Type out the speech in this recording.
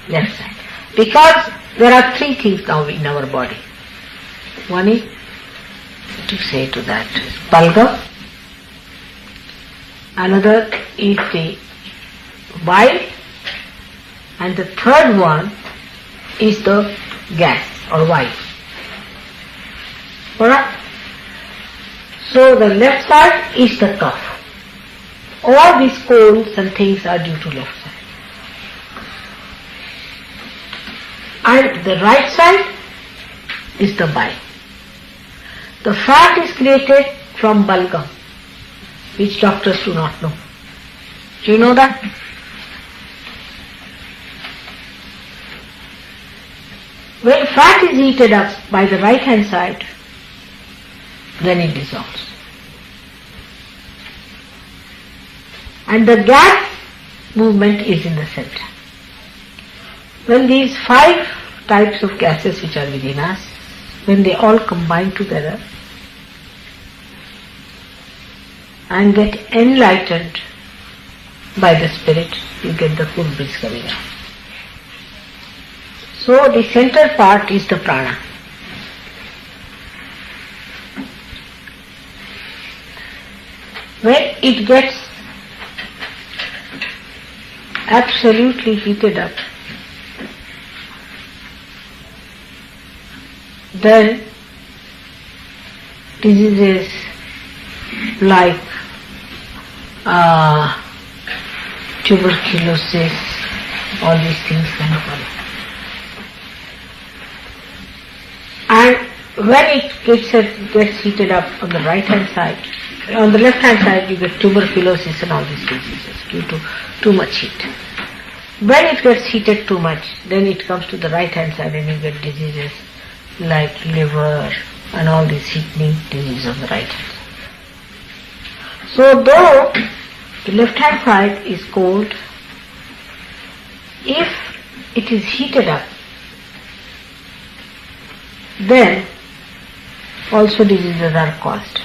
left side. Because there are three things now in our body. One is, to say to that, balgam. Another is the bile. And the third one is the gas or bile. Alright? So the left side is the cough. All these colds and things are due to left side. And the right side is the bile. The fat is created from balgam, which doctors do not know. Do you know that? When fat is heated up by the right hand side, then it dissolves. And the gas movement is in the center. When these 5 types of gases which are within us, when they all combine together and get enlightened by the spirit, you get the cool breeze coming out. So the center part is the prana. When it gets absolutely heated up, then diseases like tuberculosis, all these things can follow. And when it gets heated up on the right hand side, on the left hand side you get tuberculosis and all these diseases due to too much heat. When it gets heated too much, then it comes to the right hand side and you get diseases like liver and all these heating diseases on the right hand side. So though the left hand side is cold, if it is heated up, then also diseases are caused.